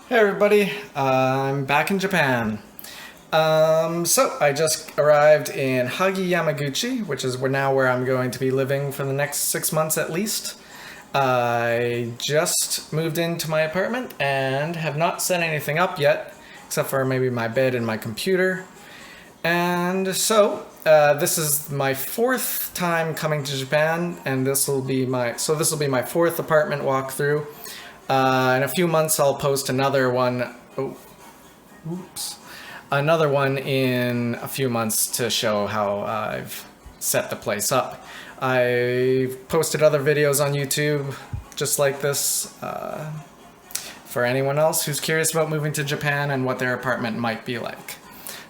Hey everybody, I'm back in Japan. So I just arrived in Hagi, Yamaguchi, which is where I'm going to be living for the next 6 months at least. I just moved into my apartment and have not set anything up yet, except for maybe my bed and my computer. And so this is my fourth time coming to Japan, and this will be my fourth apartment walkthrough. In a few months, I'll post another one. Oh, oops. Another one in a few months to show how I've set the place up. I've posted other videos on YouTube just like this for anyone else who's curious about moving to Japan and what their apartment might be like.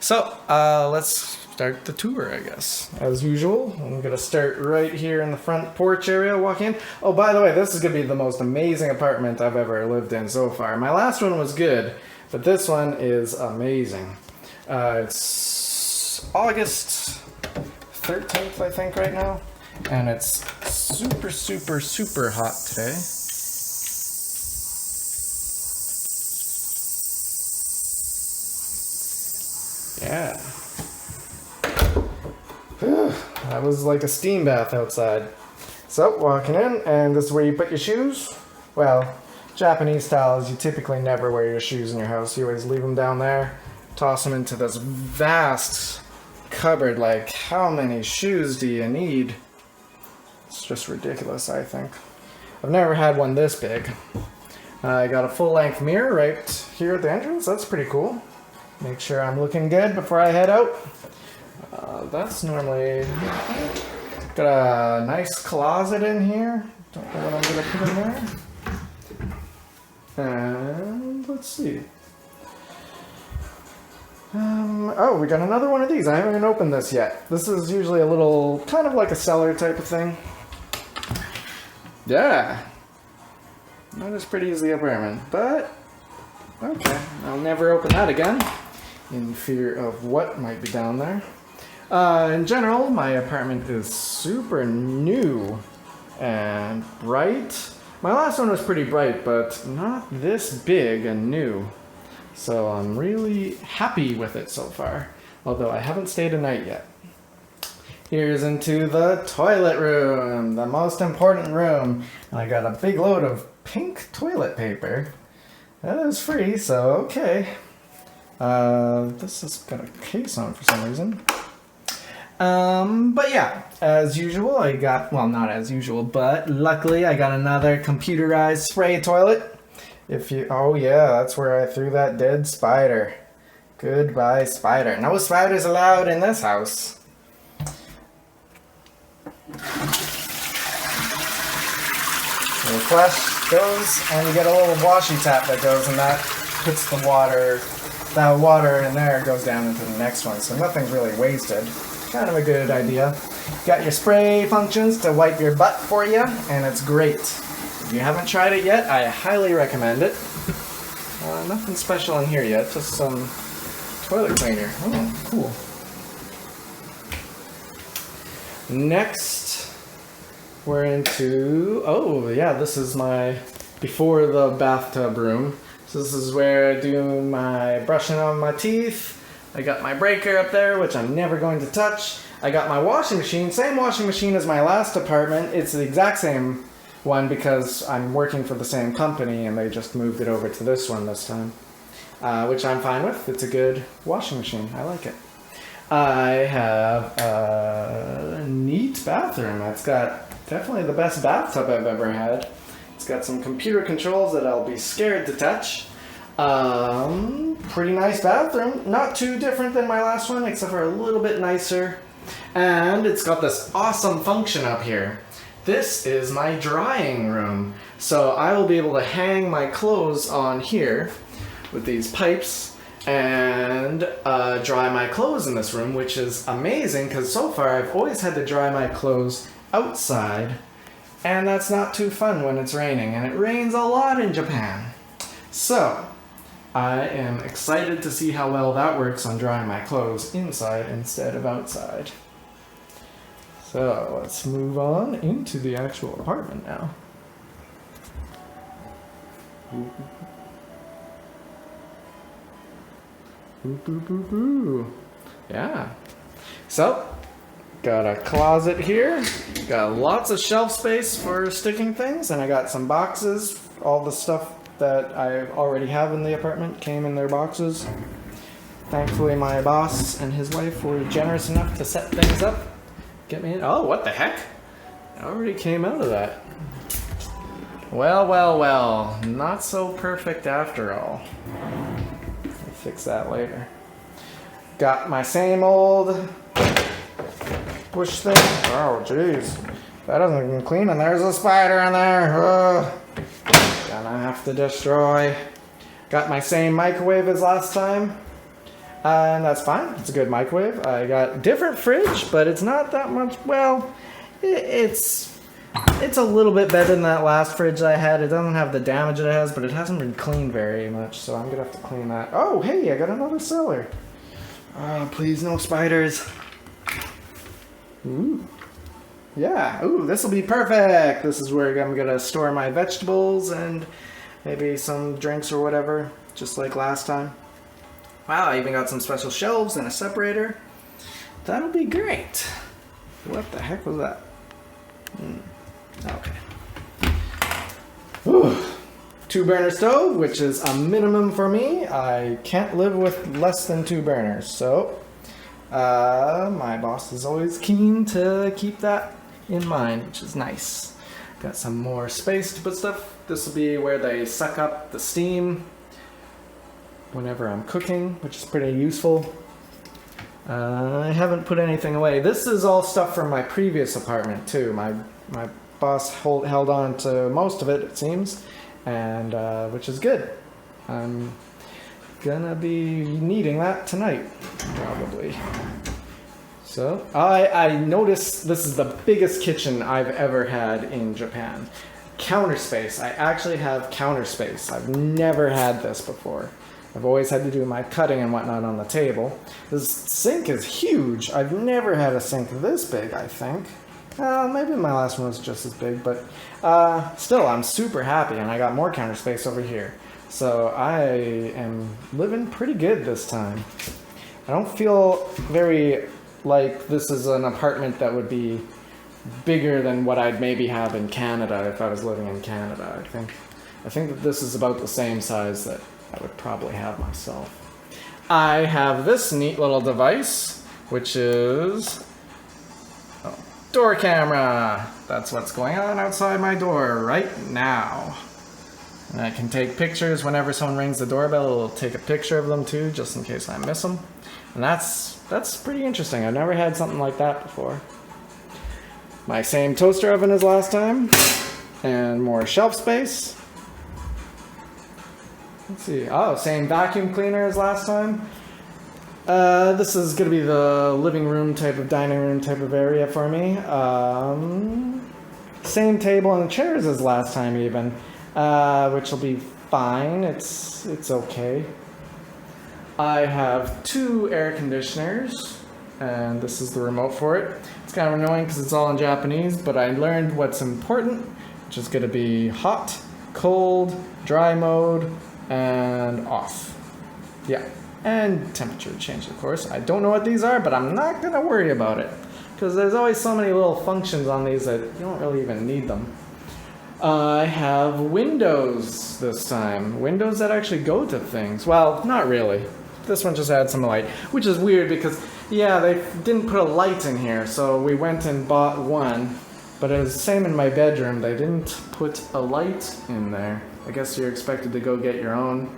So let's start the tour, I guess. As usual, I'm gonna start right here in the front porch area, walk in. Oh, by the way, this is gonna be the most amazing apartment I've ever lived in so far. My last one was good, but this one is amazing. It's August 13th, I think, right now, and it's super, super, super hot today. Yeah. That was like a steam bath outside. So, walking in, and this is where you put your shoes. Well, Japanese style is you typically never wear your shoes in your house. You always leave them down there, toss them into this vast cupboard. Like, how many shoes do you need? It's just ridiculous, I think. I've never had one this big. I got a full-length mirror right here at the entrance. That's pretty cool. Make sure I'm looking good before I head out. That's normally... Got a nice closet in here. Don't know what I'm going to put in there. And let's see. Oh, we got another one of these. I haven't even opened this yet. This is usually a little, kind of like a cellar type of thing. Yeah. Not as pretty as the apartment, but okay. I'll never open that again, in fear of what might be down there. In general, my apartment is super new and bright. My last one was pretty bright, but not this big and new. So I'm really happy with it so far, although I haven't stayed a night yet. Here's into the toilet room, the most important room. And I got a big load of pink toilet paper. That is free, so okay. This has got a case on for some reason. But yeah, as usual, well, not as usual, but luckily I got another computerized spray toilet. Oh yeah, that's where I threw that dead spider. Goodbye, spider. No spiders allowed in this house. The flush goes, and you get a little washy tap that goes, and that puts the water, that water in there goes down into the next one, so nothing's really wasted. Kind of a good idea. Got your spray functions to wipe your butt for you, and it's great. If you haven't tried it yet, I highly recommend it. Nothing special in here yet, just some toilet cleaner. Oh, cool. Next, we're into, oh yeah, this is my before the bathtub room. So this is where I do my brushing on my teeth. I got my breaker up there, which I'm never going to touch. I got my washing machine, same washing machine as my last apartment. It's the exact same one because I'm working for the same company and they just moved it over to this one this time, which I'm fine with. It's a good washing machine. I like it. I have a neat bathroom. It's got definitely the best bathtub I've ever had. It's got some computer controls that I'll be scared to touch. Pretty nice bathroom. Not too different than my last one, except for a little bit nicer. And it's got this awesome function up here. This is my drying room. So I will be able to hang my clothes on here with these pipes and dry my clothes in this room, which is amazing because so far I've always had to dry my clothes outside, and that's not too fun when it's raining, and it rains a lot in Japan. So I am excited to see how well that works on drying my clothes inside instead of outside. So let's move on into the actual apartment now. Boo, boo, boo, boo. Yeah. So, got a closet here. Got lots of shelf space for sticking things, and I got some boxes. All the stuff that I already have in the apartment came in their boxes. Thankfully, my boss and his wife were generous enough to set things up. Get me in. Oh, what the heck? I already came out of that. Well, well, well. Not so perfect after all. I'll fix that later. Got my same old push thing. Oh, jeez. That doesn't even clean, and there's a spider in there. Gonna have to destroy. Got my same microwave as last time. And that's fine. It's a good microwave. I got different fridge, but it's not that much. Well, it's a little bit better than that last fridge I had. It doesn't have the damage it has, but it hasn't been cleaned very much, so I'm gonna have to clean that. Oh, hey, I got another cellar. Oh, please, no spiders. Ooh. Yeah, ooh, this will be perfect. This is where I'm gonna store my vegetables and maybe some drinks or whatever, just like last time. Wow, I even got some special shelves and a separator. That'll be great. What the heck was that? Okay. Whew. 2-burner stove, which is a minimum for me. I can't live with less than 2 burners, so my boss is always keen to keep that in mind, which is nice. Got some more space to put stuff. This will be where they suck up the steam whenever I'm cooking, which is pretty useful. I haven't put anything away. This is all stuff from my previous apartment too. My boss held on to most of it, it seems, and which is good. I'm gonna be needing that tonight, probably. So I noticed this is the biggest kitchen I've ever had in Japan. Counter space. I actually have counter space. I've never had this before. I've always had to do my cutting and whatnot on the table. This sink is huge. I've never had a sink this big, I think. Maybe my last one was just as big, but still, I'm super happy, and I got more counter space over here. So I am living pretty good this time. I don't feel very like this is an apartment that would be bigger than what I'd maybe have in Canada if I was living in Canada. I think that this is about the same size that I would probably have myself. I have this neat little device, which is a door camera. That's what's going on outside my door right now. And I can take pictures whenever someone rings the doorbell. It'll take a picture of them too, just in case I miss them. And that's pretty interesting. I've never had something like that before. My same toaster oven as last time, and more shelf space. Let's see. Oh, same vacuum cleaner as last time. This is going to be the living room type of dining room type of area for me. Same table and chairs as last time even, which will be fine. It's okay. I have 2 air conditioners, and this is the remote for it. It's kind of annoying because it's all in Japanese, but I learned what's important, which is going to be hot, cold, dry mode, and off. Yeah, and temperature change, of course. I don't know what these are, but I'm not going to worry about it, because there's always so many little functions on these that you don't really even need them. I have windows this time. Windows that actually go to things. Well, not really. This one just had some light, which is weird because, yeah, they didn't put a light in here, so we went and bought one, but it was the same in my bedroom. They didn't put a light in there. I guess you're expected to go get your own.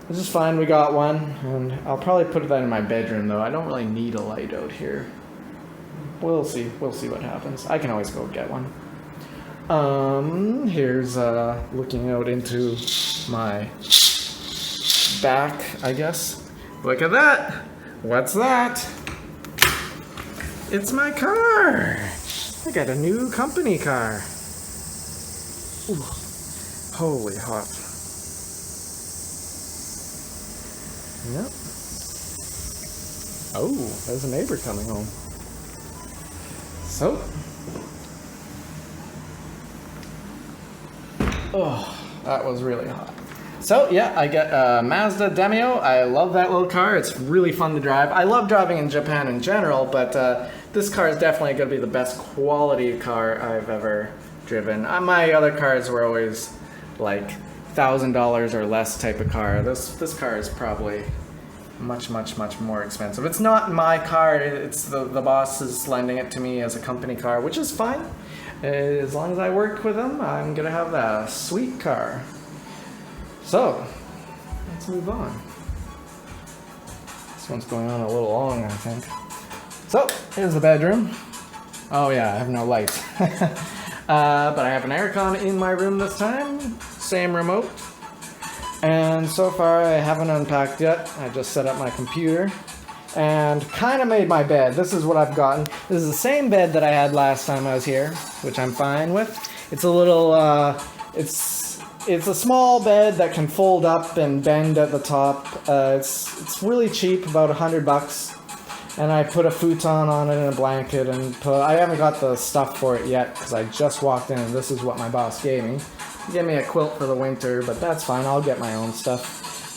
This is fine, we got one, and I'll probably put that in my bedroom, though. I don't really need a light out here. We'll see what happens. I can always go get one. Here's looking out into my back, I guess. Look at that! What's that? It's my car! I got a new company car. Ooh, holy hot. Yep. Oh, there's a neighbor coming home. So. Oh, that was really hot. So yeah, I get a Mazda Demio. I love that little car. It's really fun to drive. I love driving in Japan in general, but this car is definitely going to be the best quality car I've ever driven. My other cars were always like $1,000 or less type of car. This car is probably much more expensive. It's not my car. It's the boss is lending it to me as a company car, which is fine. As long as I work with him, I'm gonna have that sweet car. So, let's move on. This one's going on a little long, I think. So, here's the bedroom. Oh yeah, I have no light. But I have an aircon in my room this time. Same remote. And so far I haven't unpacked yet. I just set up my computer and kind of made my bed. This is what I've gotten. This is the same bed that I had last time I was here, which I'm fine with. It's a little, it's a small bed that can fold up and bend at the top. It's really cheap, about $100. And I put a futon on it and a blanket and I haven't got the stuff for it yet because I just walked in and this is what my boss gave me. He gave me a quilt for the winter, but that's fine. I'll get my own stuff.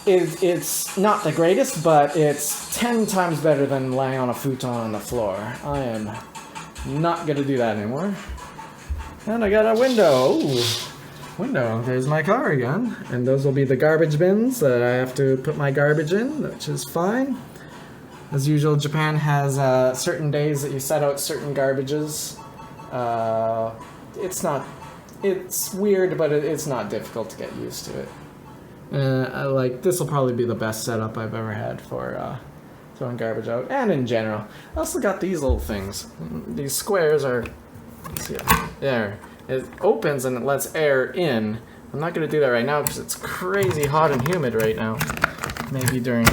It's not the greatest, but it's 10 times better than laying on a futon on the floor. I am not gonna do that anymore. And I got a window. Ooh, window. There's my car again. And those will be the garbage bins that I have to put my garbage in, which is fine. As usual, Japan has certain days that you set out certain garbages. It's weird, but it's not difficult to get used to it. This will probably be the best setup I've ever had for throwing garbage out, and in general. I also got these little things. These squares are, let's see, there. It opens and it lets air in. I'm not going to do that right now because it's crazy hot and humid right now. Maybe during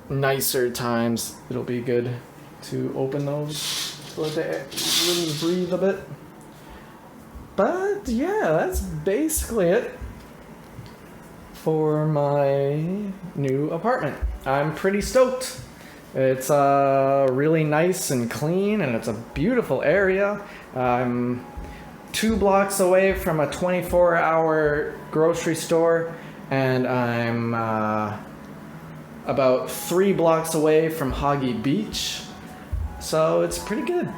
nicer times it'll be good to open those so that the air really breathe a bit. But yeah, that's basically it for my new apartment. I'm pretty stoked. It's really nice and clean, and it's a beautiful area. I'm 2 blocks away from a 24-hour grocery store, and I'm about 3 blocks away from Hagi Beach, so it's pretty good.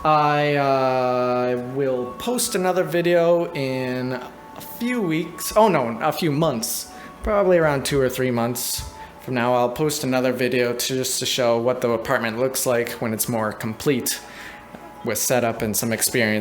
I will post another video in a few weeks. Oh no, a few months. Probably around 2 or 3 months from now. I'll post another video just to show what the apartment looks like when it's more complete with setup and some experience.